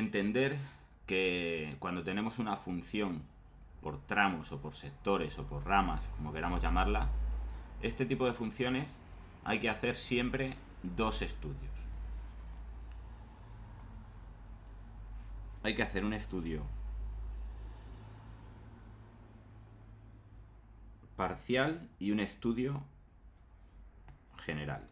entender que cuando tenemos una función por tramos o por sectores o por ramas, como queramos llamarla, este tipo de funciones hay que hacer siempre dos estudios. Hay que hacer un estudio parcial y un estudio general.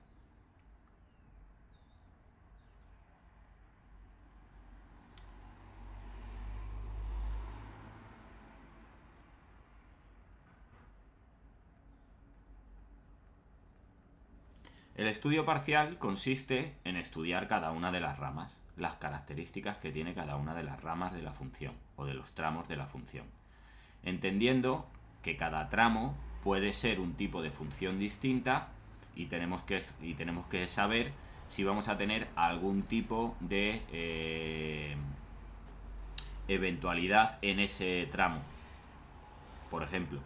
El estudio parcial consiste en estudiar cada una de las ramas, las características que tiene cada una de las ramas de la función o de los tramos de la función, entendiendo que cada tramo puede ser un tipo de función distinta y tenemos que saber si vamos a tener algún tipo de eventualidad en ese tramo. Por ejemplo,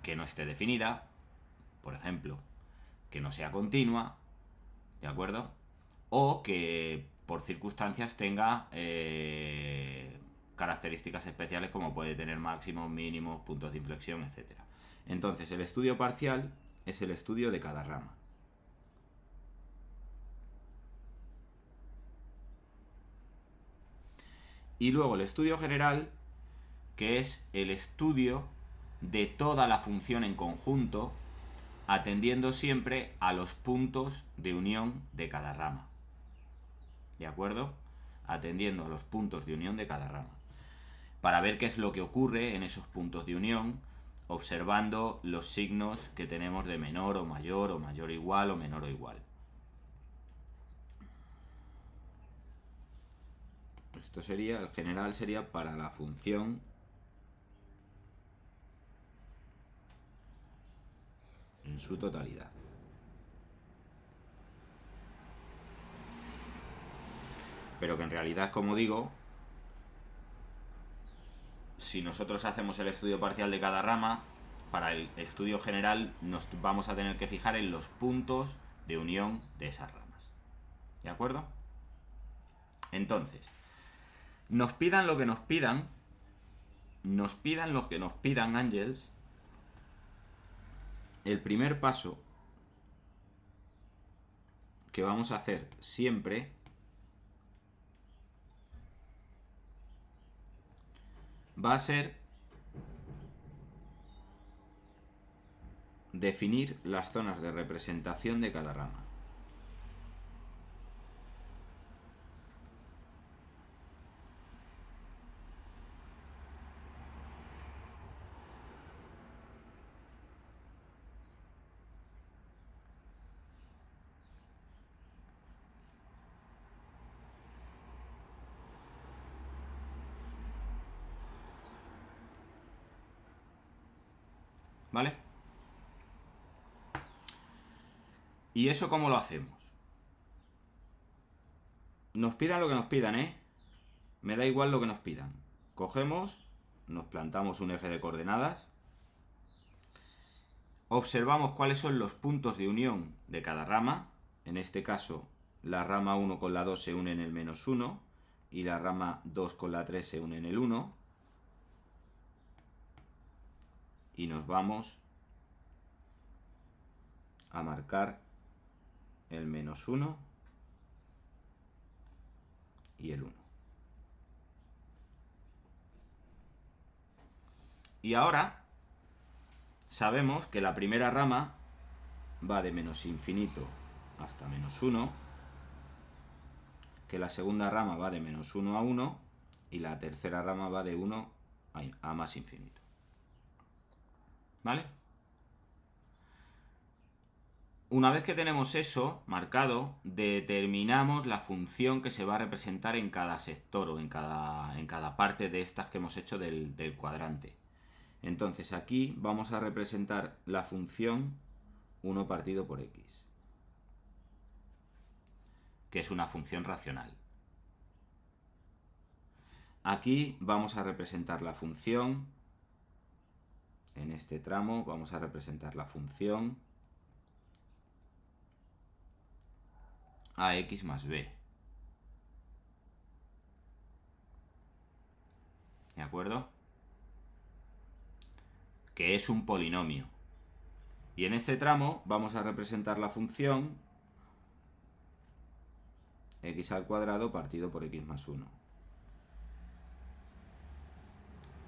que no esté definida, por ejemplo, que no sea continua, ¿de acuerdo? O que por circunstancias tenga características especiales como puede tener máximos, mínimos, puntos de inflexión, etc. Entonces, el estudio parcial es el estudio de cada rama. Y luego el estudio general, que es el estudio de toda la función en conjunto, atendiendo siempre a los puntos de unión de cada rama. ¿De acuerdo? Atendiendo a los puntos de unión de cada rama. Para ver qué es lo que ocurre en esos puntos de unión, observando los signos que tenemos de menor o mayor o igual o menor o igual. Esto sería, el general sería para la función en su totalidad. Pero que en realidad, como digo, si nosotros hacemos el estudio parcial de cada rama, para el estudio general nos vamos a tener que fijar en los puntos de unión de esas ramas. ¿De acuerdo? Entonces, nos pidan lo que nos pidan lo que nos pidan, Ángels, el primer paso que vamos a hacer siempre va a ser definir las zonas de representación de cada rama. ¿Vale? ¿Y eso cómo lo hacemos? Nos pidan lo que nos pidan, ¿eh? Me da igual lo que nos pidan. Cogemos, nos plantamos un eje de coordenadas, observamos cuáles son los puntos de unión de cada rama. En este caso, la rama 1 con la 2 se une en el -1 y la rama 2 con la 3 se une en el 1. Y nos vamos a marcar el -1 y el 1. Y ahora sabemos que la primera rama va de -infinito hasta -1, que la segunda rama va de -1 a 1 y la tercera rama va de 1 a más infinito. ¿Vale? Una vez que tenemos eso marcado, determinamos la función que se va a representar en cada sector o en cada parte de estas que hemos hecho del cuadrante. Entonces aquí vamos a representar la función 1 partido por x, que es una función racional. Aquí vamos a representar la función, en este tramo vamos a representar la función ax más b. ¿De acuerdo? Que es un polinomio. Y en este tramo vamos a representar la función x al cuadrado partido por x más 1,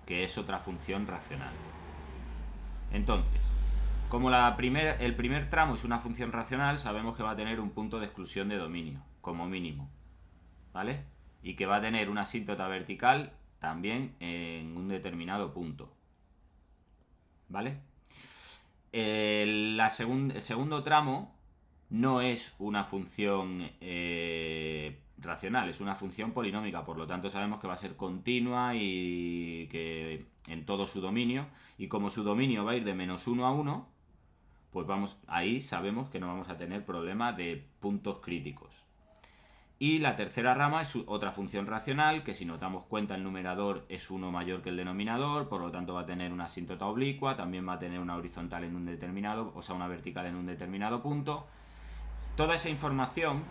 que es otra función racional. Entonces, como el primer tramo es una función racional, sabemos que va a tener un punto de exclusión de dominio, como mínimo, ¿vale? Y que va a tener una asíntota vertical también en un determinado punto, ¿vale? El segundo tramo no es una función racional, es una función polinómica, por lo tanto sabemos que va a ser continua y que en todo su dominio, y como su dominio va a ir de menos 1 a 1, pues ahí sabemos que no vamos a tener problema de puntos críticos. Y la tercera rama es otra función racional, que si nos damos cuenta el numerador es 1 mayor que el denominador, por lo tanto va a tener una asíntota oblicua, también va a tener una horizontal en un determinado, o sea, una vertical en un determinado punto. Toda esa información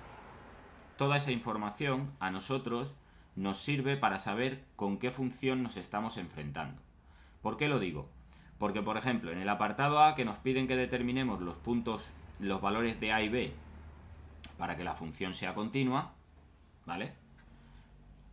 a nosotros nos sirve para saber con qué función nos estamos enfrentando. ¿Por qué lo digo? Porque, por ejemplo, en el apartado A, que nos piden que determinemos los valores de A y B para que la función sea continua, ¿vale?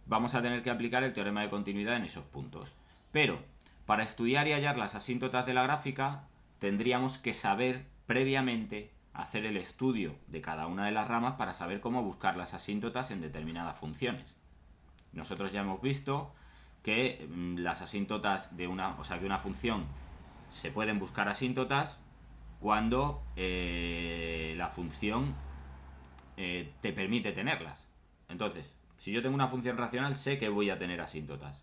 Vamos a tener que aplicar el teorema de continuidad en esos puntos. Pero, para estudiar y hallar las asíntotas de la gráfica, tendríamos que saber previamente hacer el estudio de cada una de las ramas para saber cómo buscar las asíntotas en determinadas funciones. Nosotros ya hemos visto que las asíntotas de una función se pueden buscar asíntotas cuando la función te permite tenerlas. Entonces, si yo tengo una función racional, sé que voy a tener asíntotas.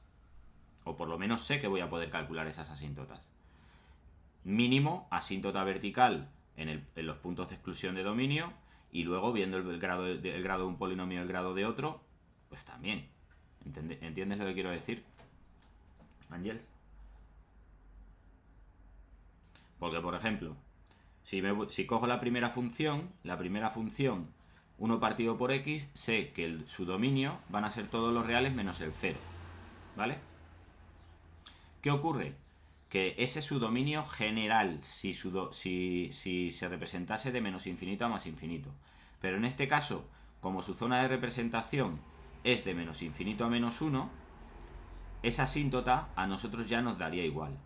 O por lo menos sé que voy a poder calcular esas asíntotas. Mínimo, asíntota vertical en los puntos de exclusión de dominio, y luego viendo el grado de un polinomio y el grado de otro, pues también. ¿Entiendes lo que quiero decir, Ángel? Porque, por ejemplo, si cojo la primera función 1 partido por x, sé que su dominio van a ser todos los reales menos el 0, ¿vale? ¿Qué ocurre? Que ese es su dominio general, si se representase de menos infinito a más infinito. Pero en este caso, como su zona de representación es de menos infinito a menos 1, esa asíntota a nosotros ya nos daría igual.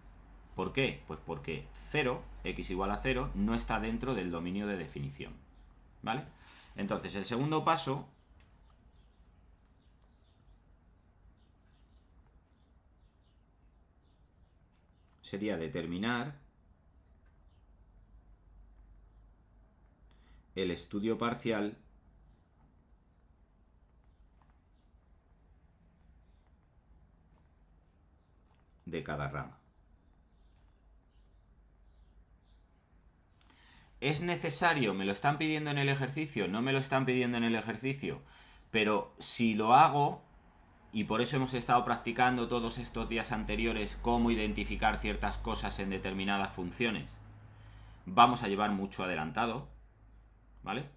¿Por qué? Pues porque 0, x igual a 0, no está dentro del dominio de definición, ¿vale? Entonces, el segundo paso sería determinar el estudio parcial de cada rama. ¿Es necesario? ¿Me lo están pidiendo en el ejercicio? ¿No me lo están pidiendo en el ejercicio? Pero si lo hago, y por eso hemos estado practicando todos estos días anteriores cómo identificar ciertas cosas en determinadas funciones, vamos a llevar mucho adelantado, ¿vale?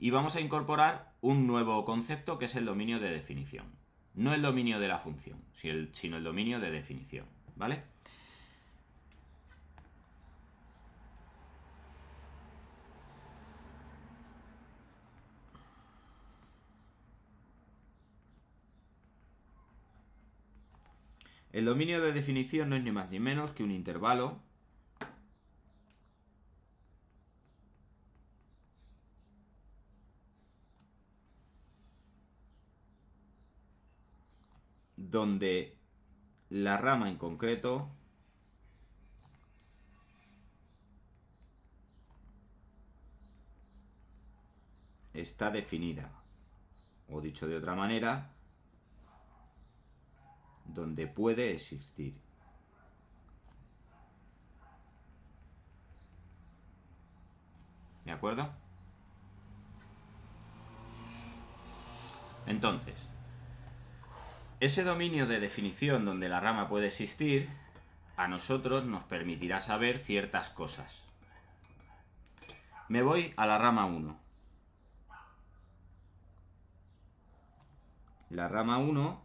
Y vamos a incorporar un nuevo concepto que es el dominio de definición. No el dominio de la función, sino el dominio de definición, ¿vale? El dominio de definición no es ni más ni menos que un intervalo donde la rama en concreto está definida, o dicho de otra manera, donde puede existir. ¿De acuerdo? Entonces, ese dominio de definición donde la rama puede existir, a nosotros nos permitirá saber ciertas cosas. Me voy a la rama 1. La rama 1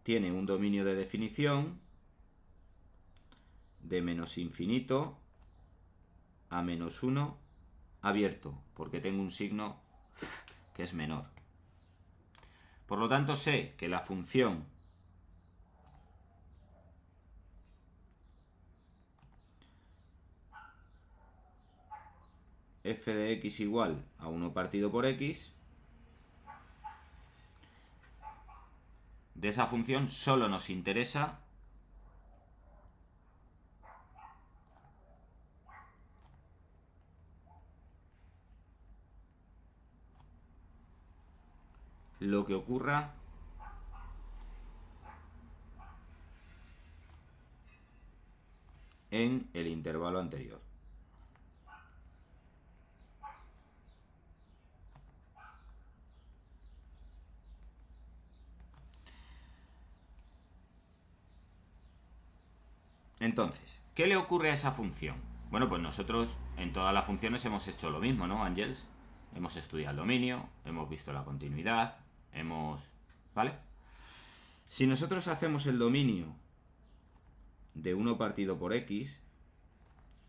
tiene un dominio de definición de menos infinito a menos 1 abierto, porque tengo un signo que es menor. Por lo tanto, sé que la función f de x igual a 1 partido por x, de esa función solo nos interesa lo que ocurra en el intervalo anterior. Entonces, ¿qué le ocurre a esa función? Bueno, pues nosotros en todas las funciones hemos hecho lo mismo, ¿no, Ángels? Hemos estudiado el dominio, hemos visto la continuidad, ¿vale? Si nosotros hacemos el dominio de 1 partido por x,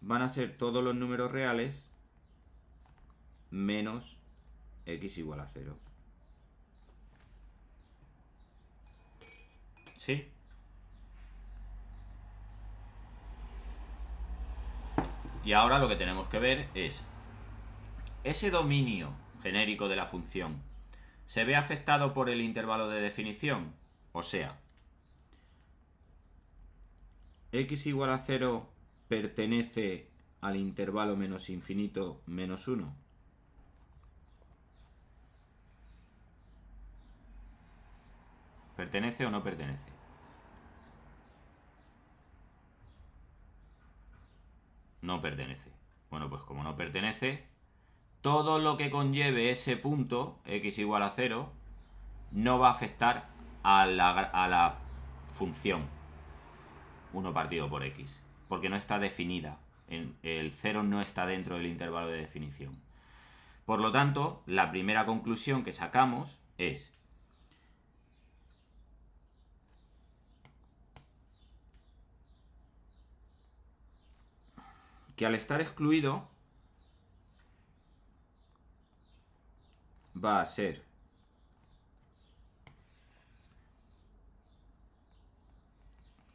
van a ser todos los números reales menos x igual a 0. ¿Sí? Y ahora lo que tenemos que ver es, ¿ese dominio genérico de la función se ve afectado por el intervalo de definición? O sea, x igual a 0 pertenece al intervalo menos infinito menos 1. ¿Pertenece o no pertenece? No pertenece. Bueno, pues como no pertenece, todo lo que conlleve ese punto, x igual a 0, no va a afectar a la función 1 partido por x, porque no está definida. El 0 no está dentro del intervalo de definición. Por lo tanto, la primera conclusión que sacamos es que al estar excluido va a ser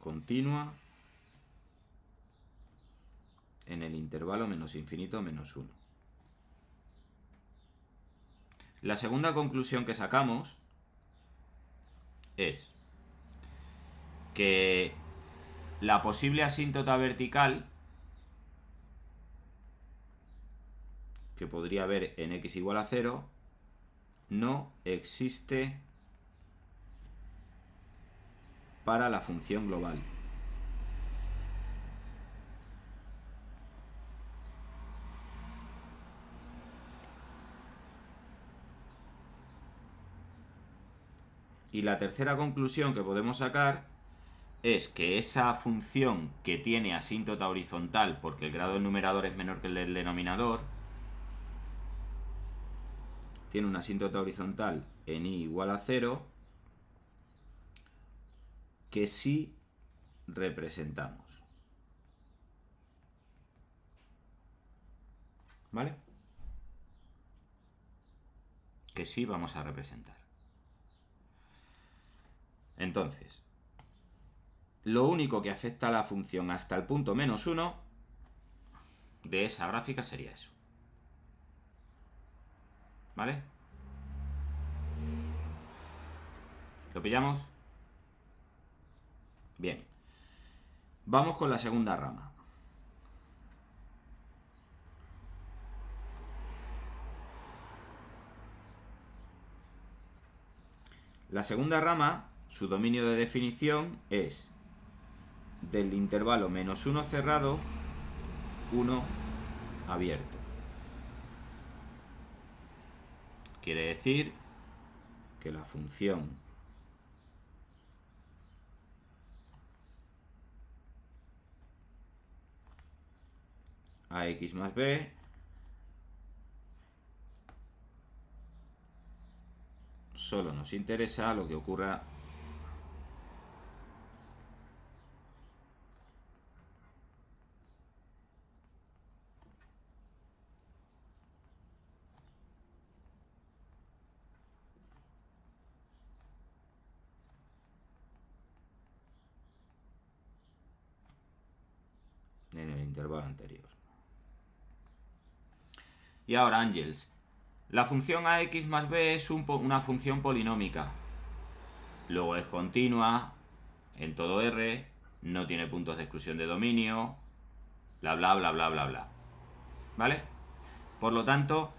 continua en el intervalo menos infinito menos 1. La segunda conclusión que sacamos es que la posible asíntota vertical que podría haber en x igual a 0 no existe para la función global. Y la tercera conclusión que podemos sacar es que esa función que tiene asíntota horizontal, porque el grado del numerador es menor que el del denominador, tiene una asíntota horizontal en i igual a 0, que sí representamos. ¿Vale? Que sí vamos a representar. Entonces, lo único que afecta a la función hasta el punto menos 1 de esa gráfica sería eso. ¿Vale? ¿Lo pillamos? Bien. Vamos con la segunda rama. La segunda rama, su dominio de definición es del intervalo menos 1 cerrado, 1 abierto. Quiere decir que la función ax más b solo nos interesa lo que ocurra en el intervalo anterior. Y ahora, Ángels, la función ax más b es una función polinómica. Luego es continua en todo R, no tiene puntos de exclusión de dominio, bla bla bla bla bla bla. ¿Vale? Por lo tanto,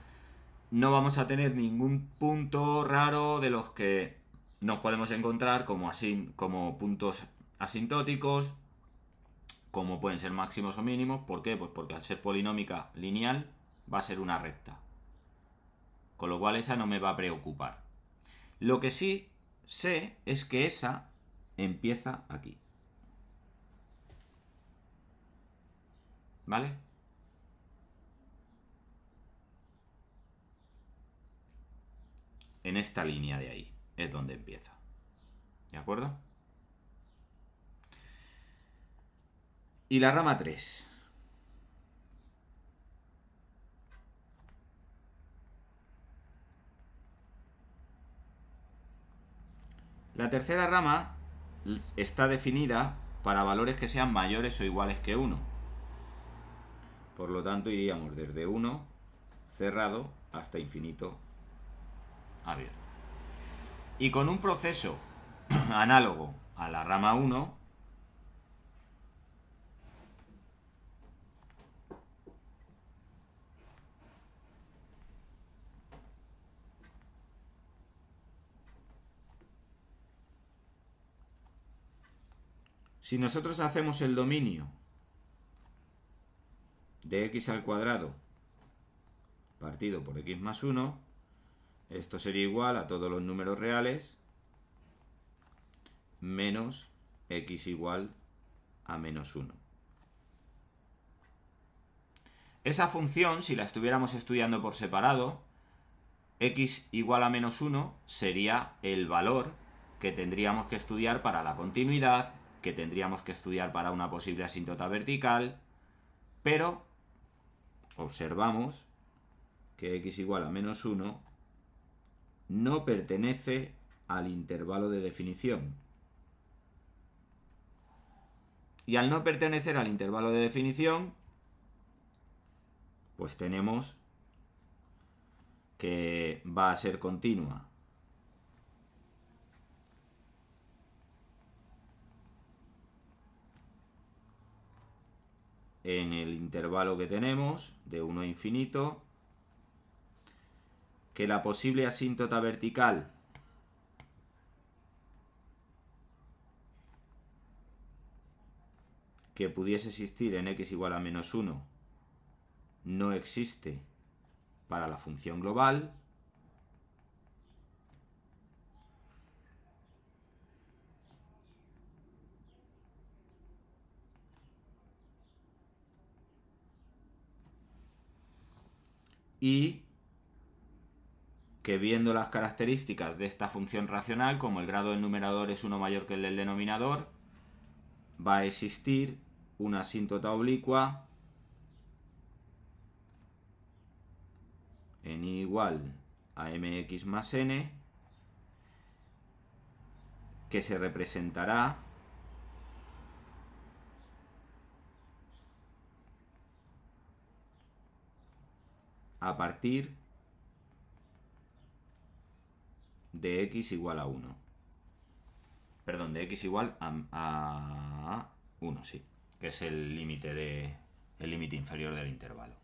no vamos a tener ningún punto raro de los que nos podemos encontrar como puntos asintóticos, como pueden ser máximos o mínimos. ¿Por qué? Pues porque al ser polinómica lineal va a ser una recta. Con lo cual esa no me va a preocupar. Lo que sí sé es que esa empieza aquí. ¿Vale? En esta línea de ahí es donde empieza. ¿De acuerdo? Y la rama 3. La tercera rama está definida para valores que sean mayores o iguales que 1. Por lo tanto, iríamos desde 1 cerrado hasta infinito abierto. Y con un proceso análogo a la rama 1, si nosotros hacemos el dominio de x al cuadrado partido por x más 1, esto sería igual a todos los números reales menos x igual a menos 1. Esa función, si la estuviéramos estudiando por separado, x igual a menos 1 sería el valor que tendríamos que estudiar para la continuidad, que tendríamos que estudiar para una posible asíntota vertical, pero observamos que x igual a menos 1 no pertenece al intervalo de definición. Y al no pertenecer al intervalo de definición, pues tenemos que va a ser continua. En el intervalo que tenemos, de 1 a infinito, que la posible asíntota vertical que pudiese existir en x igual a menos 1 no existe para la función global, y que viendo las características de esta función racional, como el grado del numerador es 1 mayor que el del denominador, va a existir una asíntota oblicua en i igual a mx más n, que se representará a partir de x igual a 1. Perdón, de x igual a 1, sí, que es el límite inferior del intervalo.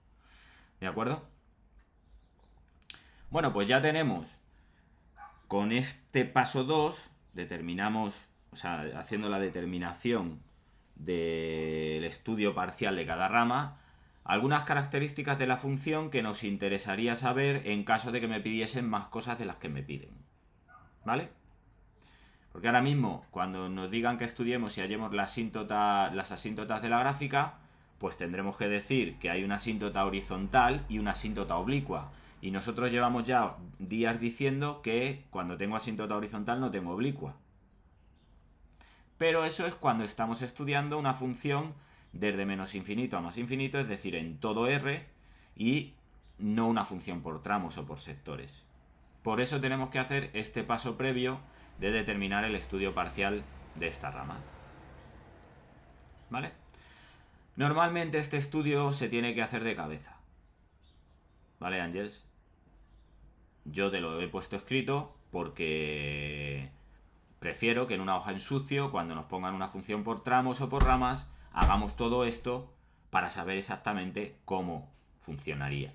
¿De acuerdo? Bueno, pues ya tenemos, con este paso 2, determinamos, o sea, haciendo la determinación del estudio parcial de cada rama, algunas características de la función que nos interesaría saber en caso de que me pidiesen más cosas de las que me piden. ¿Vale? Porque ahora mismo, cuando nos digan que estudiemos y hallemos las asíntotas de la gráfica, pues tendremos que decir que hay una asíntota horizontal y una asíntota oblicua. Y nosotros llevamos ya días diciendo que cuando tengo asíntota horizontal no tengo oblicua. Pero eso es cuando estamos estudiando una función desde menos infinito a más infinito, es decir, en todo R, y no una función por tramos o por sectores. Por eso tenemos que hacer este paso previo de determinar el estudio parcial de esta rama. ¿Vale? Normalmente este estudio se tiene que hacer de cabeza. ¿Vale, Ángels? Yo te lo he puesto escrito porque prefiero que en una hoja en sucio, cuando nos pongan una función por tramos o por ramas, hagamos todo esto para saber exactamente cómo funcionaría.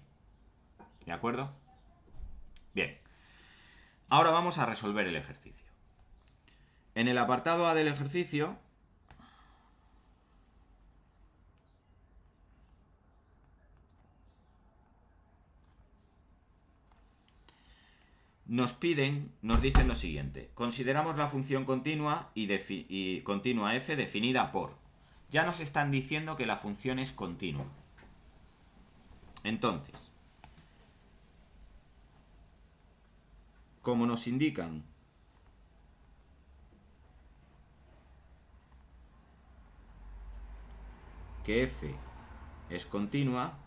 ¿De acuerdo? Bien. Ahora vamos a resolver el ejercicio. En el apartado A del ejercicio nos dicen lo siguiente. Consideramos la función continua y continua f definida por. Ya nos están diciendo que la función es continua. Entonces, como nos indican que f es continua,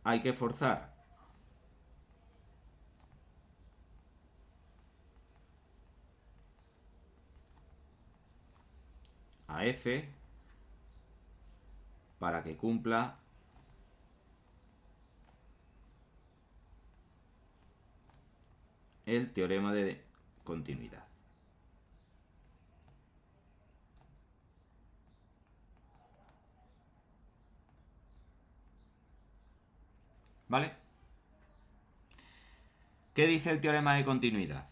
hay que forzar a f para que cumpla el teorema de continuidad. ¿Vale? ¿Qué dice el teorema de continuidad?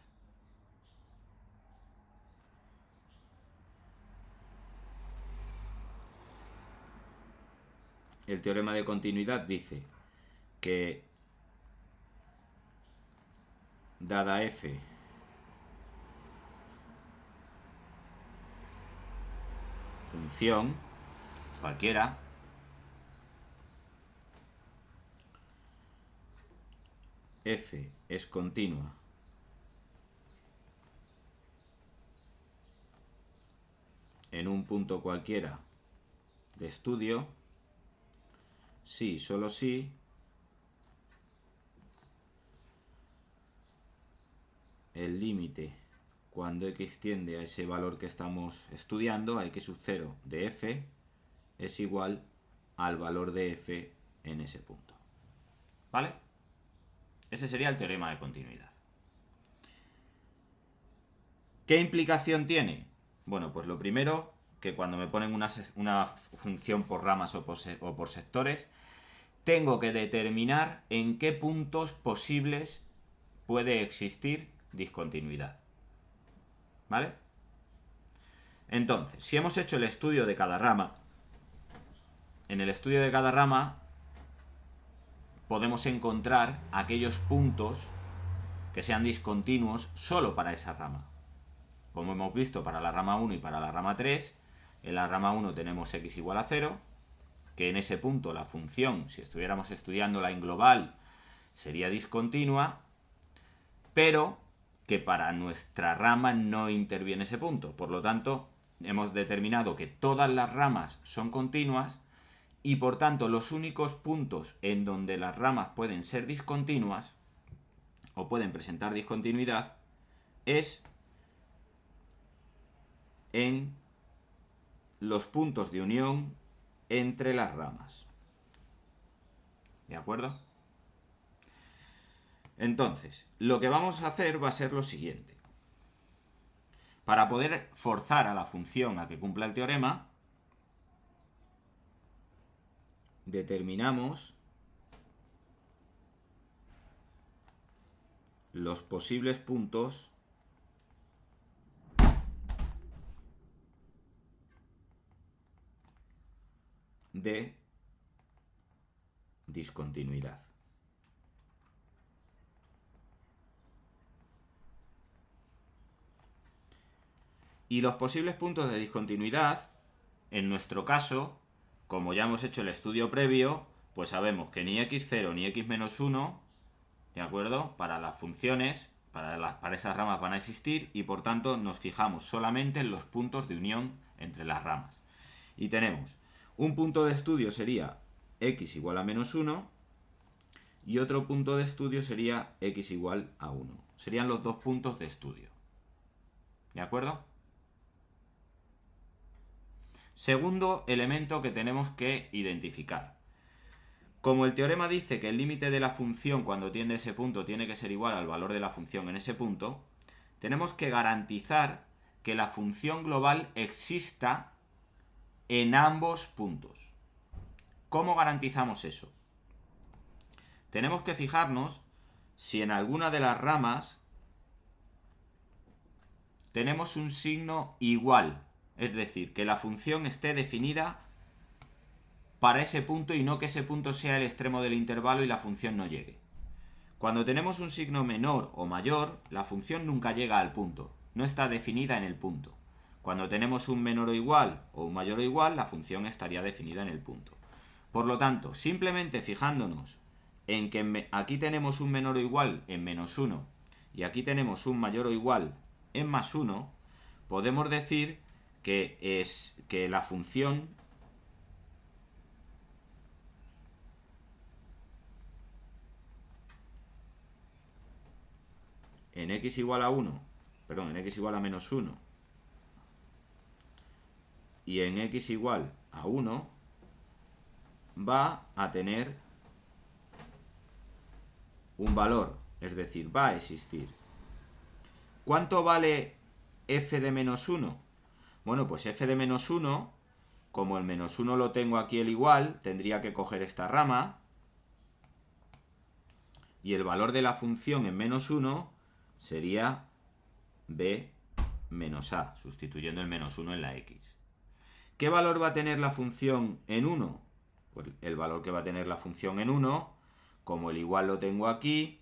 El teorema de continuidad dice que dada f función cualquiera, f es continua en un punto cualquiera de estudio, si, solo si, el límite cuando x tiende a ese valor que estamos estudiando, a x sub 0 de f, es igual al valor de f en ese punto. ¿Vale? Ese sería el teorema de continuidad. ¿Qué implicación tiene? Bueno, pues lo primero, que cuando me ponen una función por ramas o por sectores, tengo que determinar en qué puntos posibles puede existir discontinuidad. ¿Vale? Entonces, si hemos hecho el estudio de cada rama, en el estudio de cada rama podemos encontrar aquellos puntos que sean discontinuos solo para esa rama. Como hemos visto para la rama 1 y para la rama 3, en la rama 1 tenemos x igual a 0, que en ese punto la función, si estuviéramos estudiándola en global, sería discontinua, pero que para nuestra rama no interviene ese punto. Por lo tanto, hemos determinado que todas las ramas son continuas y por tanto los únicos puntos en donde las ramas pueden ser discontinuas o pueden presentar discontinuidad es en los puntos de unión entre las ramas. ¿De acuerdo? Entonces, lo que vamos a hacer va a ser lo siguiente. Para poder forzar a la función a que cumpla el teorema, determinamos los posibles puntos de discontinuidad. Y los posibles puntos de discontinuidad, en nuestro caso, como ya hemos hecho el estudio previo, pues sabemos que ni x0 ni x-1, ¿de acuerdo? Para las funciones, para esas ramas van a existir y por tanto nos fijamos solamente en los puntos de unión entre las ramas. Y tenemos un punto de estudio sería x igual a -1 y otro punto de estudio sería x igual a 1. Serían los dos puntos de estudio. ¿De acuerdo? Segundo elemento que tenemos que identificar. Como el teorema dice que el límite de la función cuando tiende a ese punto tiene que ser igual al valor de la función en ese punto, tenemos que garantizar que la función global exista en ambos puntos. ¿Cómo garantizamos eso? Tenemos que fijarnos si en alguna de las ramas tenemos un signo igual, es decir, que la función esté definida para ese punto y no que ese punto sea el extremo del intervalo y la función no llegue. Cuando tenemos un signo menor o mayor, la función nunca llega al punto, no está definida en el punto. Cuando tenemos un menor o igual o un mayor o igual, la función estaría definida en el punto. Por lo tanto, simplemente fijándonos en que aquí tenemos un menor o igual en -1 y aquí tenemos un mayor o igual en +1, podemos decir que la función en x igual a 1, perdón, en x igual a -1 y en x igual a 1 va a tener un valor, es decir, va a existir. ¿Cuánto vale f de -1? Bueno, pues f de -1, como el -1 lo tengo aquí el igual, tendría que coger esta rama y el valor de la función en -1 sería b menos a, sustituyendo el -1 en la x. ¿Qué valor va a tener la función en 1? Pues el valor que va a tener la función en 1, como el igual lo tengo aquí,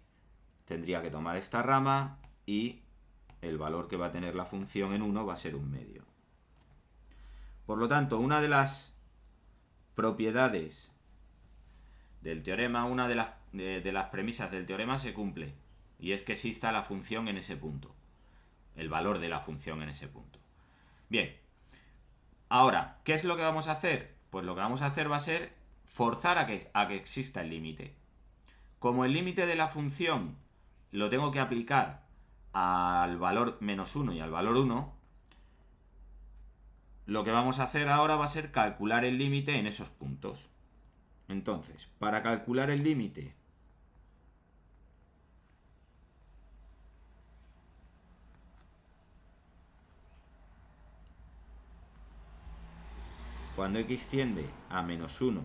tendría que tomar esta rama y el valor que va a tener la función en 1 va a ser un medio. Por lo tanto, una de las propiedades del teorema, una de las premisas del teorema se cumple, y es que exista la función en ese punto, el valor de la función en ese punto. Bien, ahora, ¿qué es lo que vamos a hacer? Pues lo que vamos a hacer va a ser forzar a que exista el límite. Como el límite de la función lo tengo que aplicar al valor -1 y al valor 1, lo que vamos a hacer ahora va a ser calcular el límite en esos puntos. Entonces, para calcular el límite, cuando x tiende a -1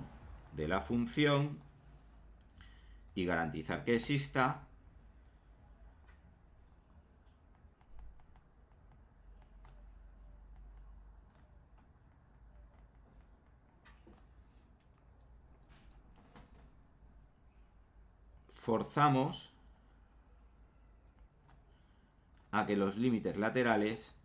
de la función y garantizar que exista, forzamos a que los límites laterales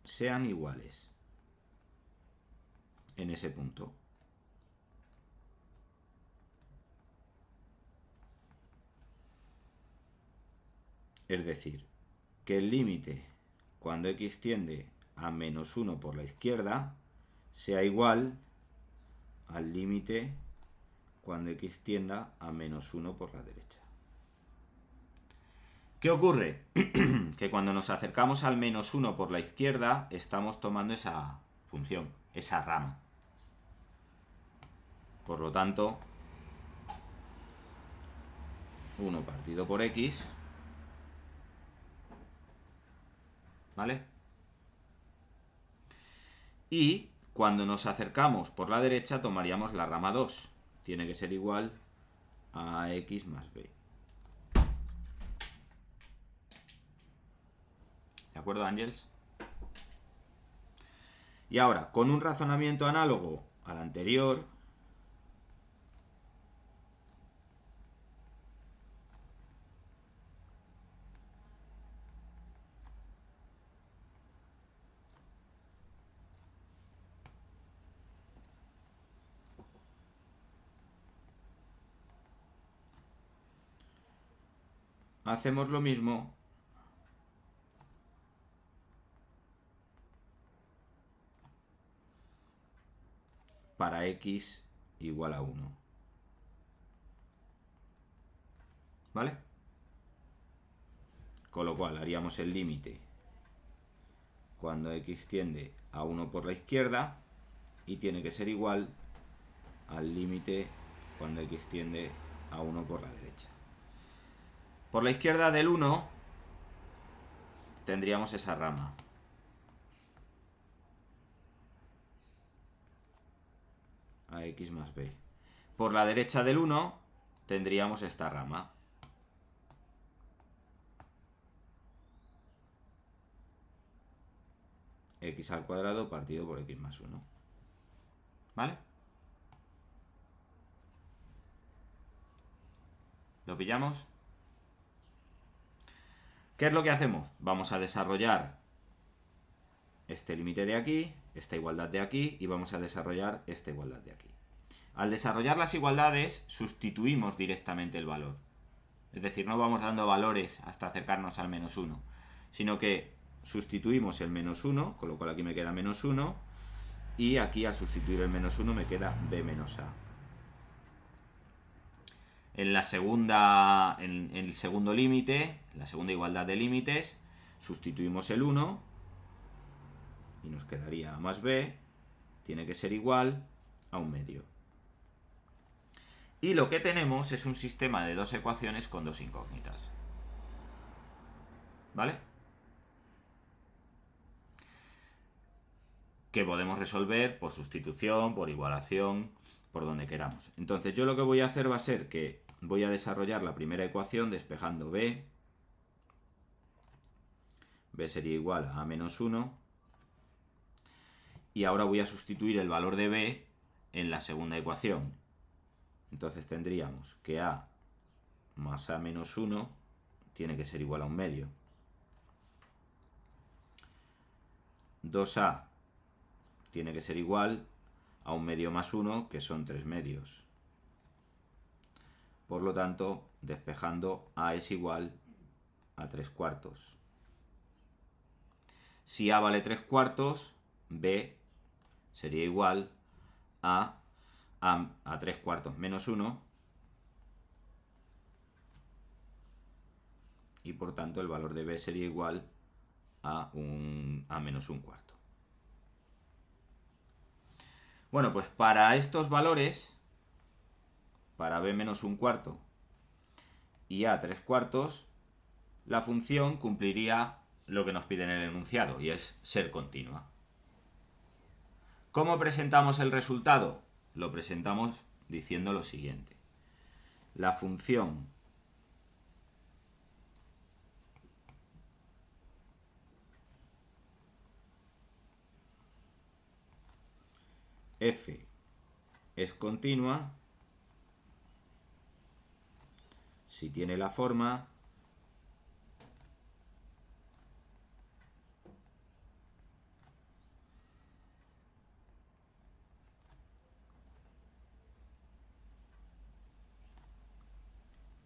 sean iguales en ese punto. Es decir, que el límite cuando x tiende a -1 por la izquierda sea igual al límite cuando x tienda a -1 por la derecha. ¿Qué ocurre? Que cuando nos acercamos al -1 por la izquierda estamos tomando esa función, esa rama. Por lo tanto, 1 partido por x, ¿vale? Y cuando nos acercamos por la derecha tomaríamos la rama 2. Tiene que ser igual a x más b. ¿De acuerdo, Ángels? Y ahora, con un razonamiento análogo al anterior, hacemos lo mismo para x igual a 1. ¿Vale? Con lo cual haríamos el límite cuando x tiende a 1 por la izquierda y tiene que ser igual al límite cuando x tiende a 1 por la derecha. Por la izquierda del 1 tendríamos esa rama. A x más b. Por la derecha del 1 tendríamos esta rama. X al cuadrado partido por x más 1. ¿Vale? ¿Lo pillamos? ¿Qué es lo que hacemos? Vamos a desarrollar este límite de aquí, esta igualdad de aquí, y vamos a desarrollar esta igualdad de aquí. Al desarrollar las igualdades, sustituimos directamente el valor. Es decir, no vamos dando valores hasta acercarnos al menos 1, sino que sustituimos el menos 1, con lo cual aquí me queda menos 1, y aquí al sustituir el menos 1 me queda b menos a. En el segundo límite, la segunda igualdad de límites, sustituimos el 1 y nos quedaría a más b, tiene que ser igual a 1 medio. Y lo que tenemos es un sistema de dos ecuaciones con dos incógnitas. ¿Vale? Que podemos resolver por sustitución, por igualación, por donde queramos. Entonces yo lo que voy a hacer va a ser que voy a desarrollar la primera ecuación despejando b. B sería igual a menos 1. Y ahora voy a sustituir el valor de b en la segunda ecuación. Entonces tendríamos que a más a menos 1 tiene que ser igual a 1 medio. 2a tiene que ser igual a 1 medio más 1, que son 3 medios. Por lo tanto, despejando, a es igual a 3 cuartos. Si a vale 3 cuartos, b sería igual a 3 cuartos menos 1. Y por tanto, el valor de b sería igual a menos 1 cuarto. Bueno, pues para estos valores, para b menos 1 cuarto y a 3 cuartos, la función cumpliría lo que nos pide en el enunciado, y es ser continua. ¿Cómo presentamos el resultado? Lo presentamos diciendo lo siguiente. La función f es continua si tiene la forma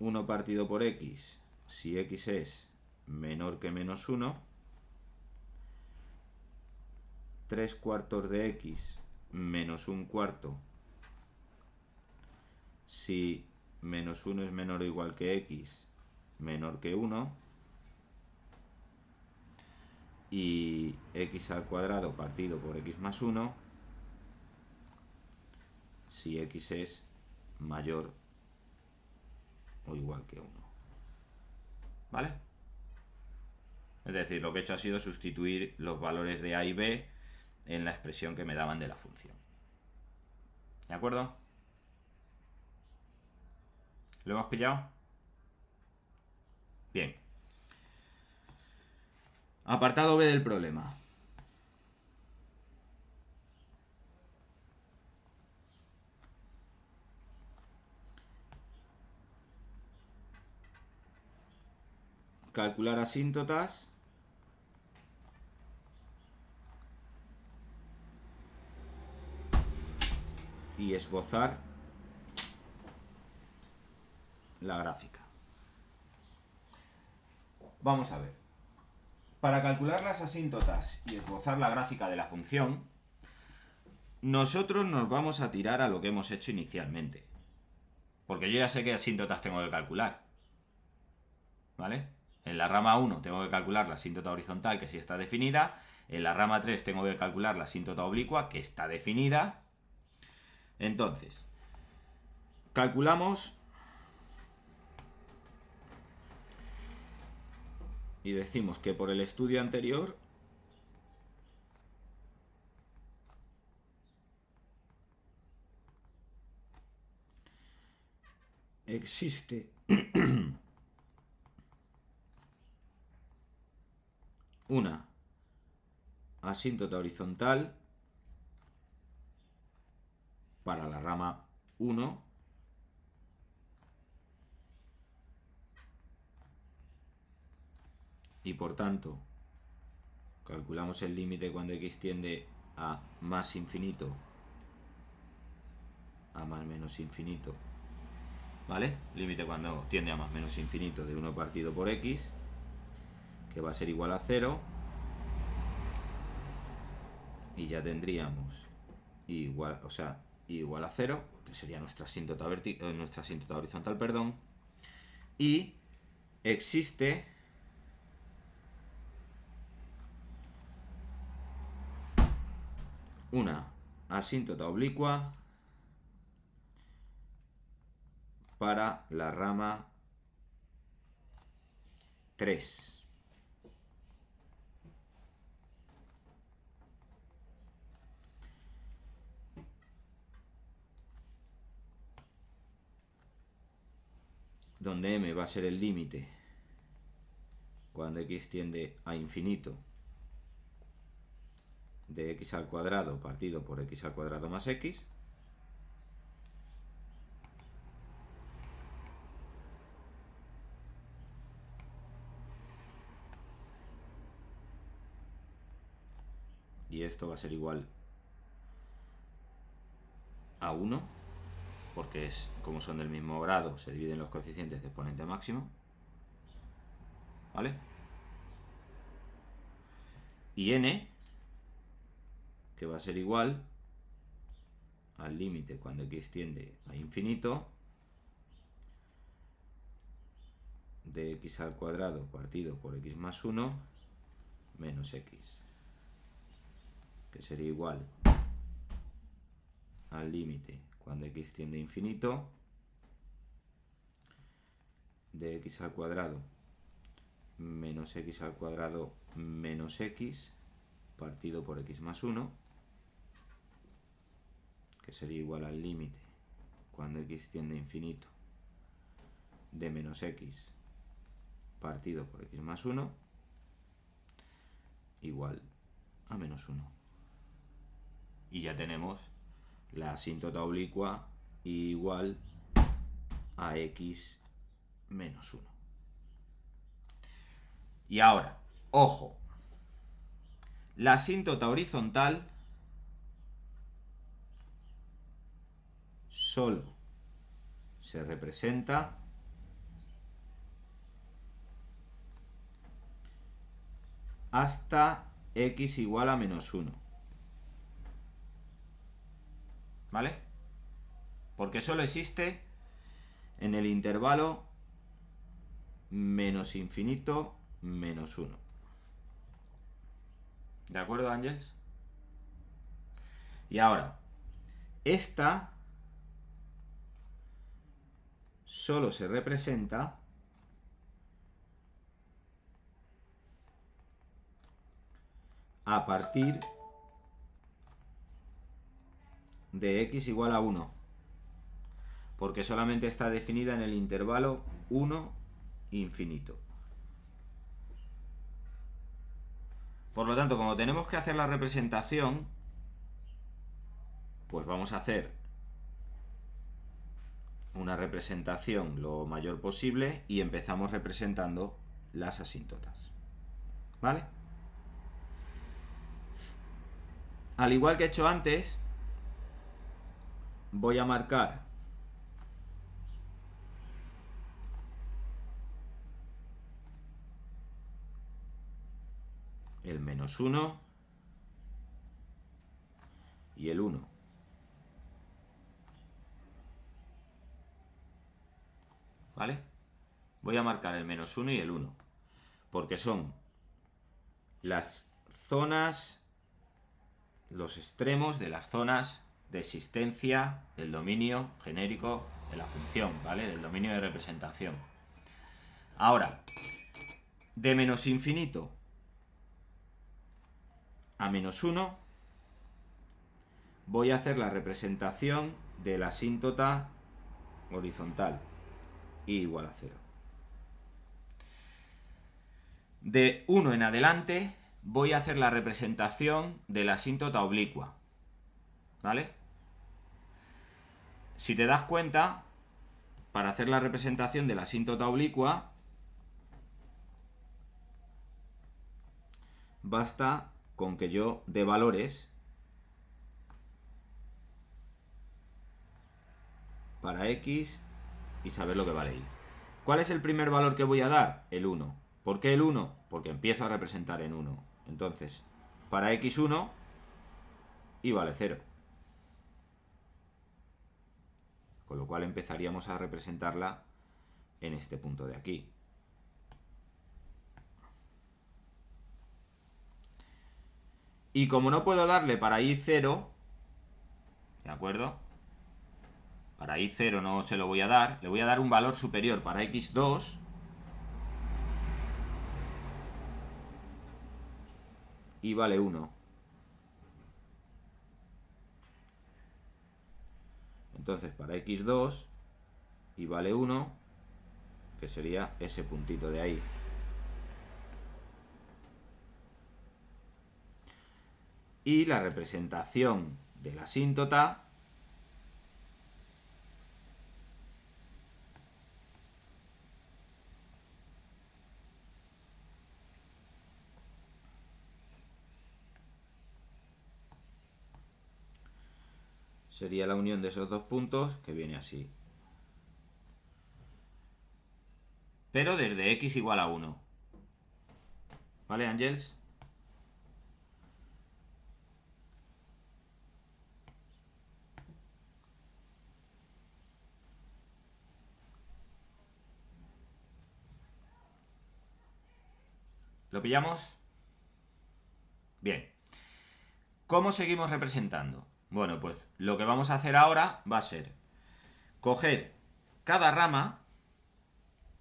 uno partido por x si x es menor que menos 1, 3 cuartos de x menos 1 cuarto si menos 1 es menor o igual que x menor que 1, y x al cuadrado partido por x más 1 si x es mayor o igual que 1. ¿Vale? Es decir, lo que he hecho ha sido sustituir los valores de a y b en la expresión que me daban de la función. ¿De acuerdo? ¿Lo hemos pillado? Bien. Apartado B del problema. Calcular asíntotas y esbozar la gráfica. Vamos a ver. Para calcular las asíntotas y esbozar la gráfica de la función, nosotros nos vamos a tirar a lo que hemos hecho inicialmente. Porque yo ya sé qué asíntotas tengo que calcular. ¿Vale? En la rama 1 tengo que calcular la asíntota horizontal, que sí está definida. En la rama 3 tengo que calcular la asíntota oblicua, que está definida. Entonces, calculamos y decimos que por el estudio anterior existe una asíntota horizontal para la rama 1 y por tanto calculamos el límite cuando x tiende a más infinito a más menos infinito, ¿vale? Límite cuando tiende a más menos infinito de 1 partido por x, que va a ser igual a 0, y ya tendríamos igual a 0, que sería nuestra asíntota horizontal, perdón, y existe una asíntota oblicua para la rama 3. Donde m va a ser el límite cuando x tiende a infinito de x al cuadrado partido por x al cuadrado más x. Y esto va a ser igual a 1, porque como son del mismo grado, se dividen los coeficientes de exponente máximo. ¿Vale? Y n, que va a ser igual al límite cuando x tiende a infinito de x al cuadrado partido por x más 1 menos x, que sería igual al límite cuando x tiende a infinito de x al cuadrado menos x al cuadrado menos x partido por x más 1, que sería igual al límite cuando x tiende a infinito de menos x partido por x más 1 igual a menos 1. Y ya tenemos la asíntota oblicua igual a x menos 1. Y ahora, ojo, la asíntota horizontal solo se representa hasta x igual a menos 1. ¿Vale? Porque solo existe en el intervalo menos infinito menos 1. ¿De acuerdo, Ángeles? Y ahora, esta solo se representa a partir de x igual a 1, porque solamente está definida en el intervalo 1 infinito. Por lo tanto, como tenemos que hacer la representación, pues vamos a hacer una representación lo mayor posible y empezamos representando las asíntotas. ¿Vale? Al igual que he hecho antes, voy a marcar el menos 1 y el 1. ¿vale? Voy a marcar el -1 y el 1, porque son las zonas, los extremos de las zonas de existencia del dominio genérico de la función, ¿vale? Del dominio de representación. Ahora, de menos infinito a -1 voy a hacer la representación de la asíntota horizontal, y igual a 0. De 1 en adelante voy a hacer la representación de la asíntota oblicua, ¿vale? Si te das cuenta, para hacer la representación de la asíntota oblicua basta con que yo dé valores para x y saber lo que vale y. ¿Cuál es el primer valor que voy a dar? El 1. ¿Por qué el 1? Porque empiezo a representar en 1. Entonces, para x1 y vale 0. Con lo cual empezaríamos a representarla en este punto de aquí. Y como no puedo darle para i 0, ¿de acuerdo? Para i 0 no se lo voy a dar, le voy a dar un valor superior para x2. Y vale 1. Entonces para x2 y vale 1, que sería ese puntito de ahí. Y la representación de la asíntota sería la unión de esos dos puntos, que viene así. Pero desde x igual a 1. ¿Vale, Ángels? ¿Lo pillamos? Bien. ¿Cómo seguimos representando? Bueno, pues lo que vamos a hacer ahora va a ser coger cada rama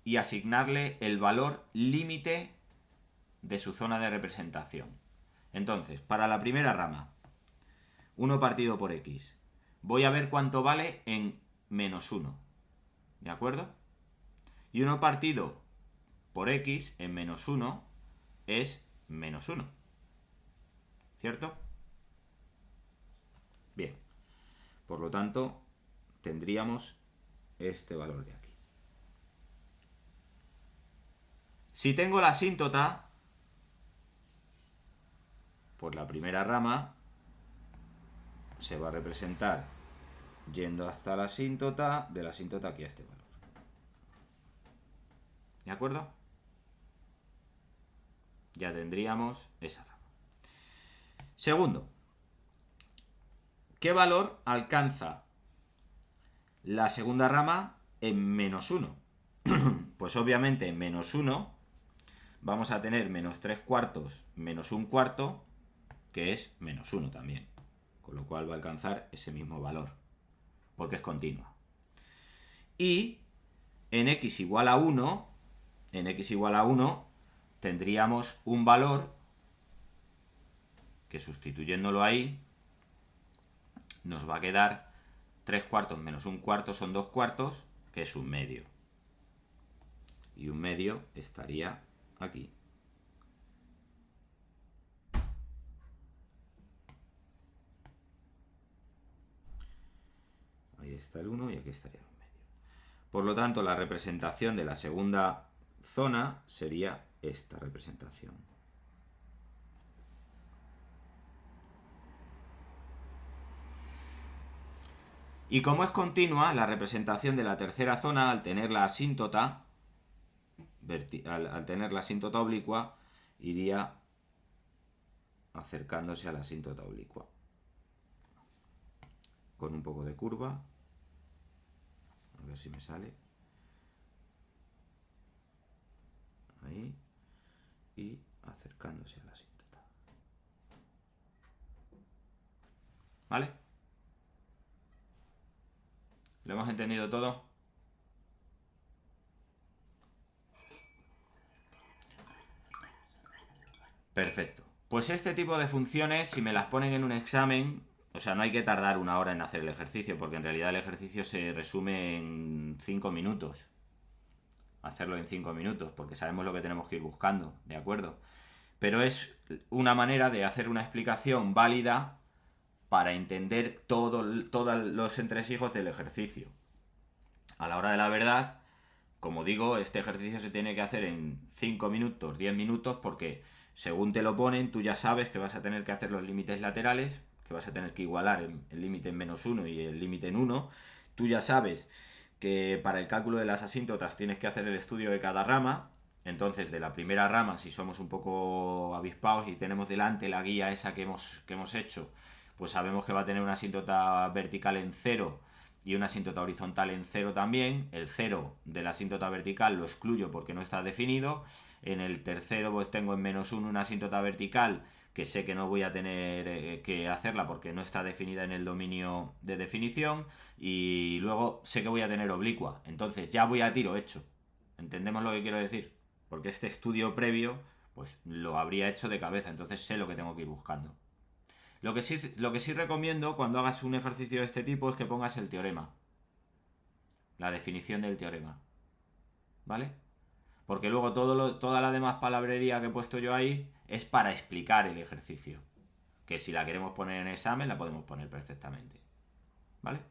y asignarle el valor límite de su zona de representación. Entonces, para la primera rama, 1 partido por x, voy a ver cuánto vale en -1. ¿De acuerdo? Y 1 partido por x en -1 es -1. ¿Cierto? Bien. Por lo tanto, tendríamos este valor de aquí. Si tengo la asíntota, pues la primera rama se va a representar yendo hasta la asíntota, de la asíntota aquí a este valor. ¿De acuerdo? Ya tendríamos esa rama. Segundo, ¿qué valor alcanza la segunda rama en -1? Pues obviamente en -1 vamos a tener -3/4 menos 1/4, que es -1 también. Con lo cual va a alcanzar ese mismo valor, porque es continua. Y en x igual a 1, tendríamos un valor que, sustituyéndolo ahí, nos va a quedar 3/4 menos 1/4 son 2/4, que es 1/2. Y 1/2 estaría aquí. Ahí está el 1 y aquí estaría el 1/2. Por lo tanto, la representación de la segunda zona sería esta representación. Y como es continua, la representación de la tercera zona, al tener la asíntota, oblicua, iría acercándose a la asíntota oblicua. Con un poco de curva. A ver si me sale. ahí, y acercándose a la asíntota. ¿Vale? ¿Lo hemos entendido todo? Perfecto. Pues este tipo de funciones, si me las ponen en un examen, o sea, no hay que tardar 1 hora en hacer el ejercicio, porque en realidad el ejercicio se resume en 5 minutos. Hacerlo en 5 minutos, porque sabemos lo que tenemos que ir buscando, ¿de acuerdo? Pero es una manera de hacer una explicación válida para entender todos los entresijos del ejercicio. A la hora de la verdad, como digo, este ejercicio se tiene que hacer en 5 minutos, 10 minutos, porque según te lo ponen, tú ya sabes que vas a tener que hacer los límites laterales, que vas a tener que igualar el límite en -1 y el límite en 1. Tú ya sabes que para el cálculo de las asíntotas tienes que hacer el estudio de cada rama. Entonces, de la primera rama, si somos un poco avispados y tenemos delante la guía esa que hemos hecho, pues sabemos que va a tener una asíntota vertical en 0 y una asíntota horizontal en 0 también. El 0 de la asíntota vertical lo excluyo porque no está definido. En el tercero pues tengo en -1 una asíntota vertical que sé que no voy a tener que hacerla porque no está definida en el dominio de definición, y luego sé que voy a tener oblicua, entonces ya voy a tiro hecho. ¿Entendemos lo que quiero decir? Porque este estudio previo pues lo habría hecho de cabeza, entonces sé lo que tengo que ir buscando. Lo que sí recomiendo cuando hagas un ejercicio de este tipo es que pongas el teorema, la definición del teorema, ¿vale? Porque luego toda la demás palabrería que he puesto yo ahí es para explicar el ejercicio. Que si la queremos poner en examen, la podemos poner perfectamente. ¿Vale?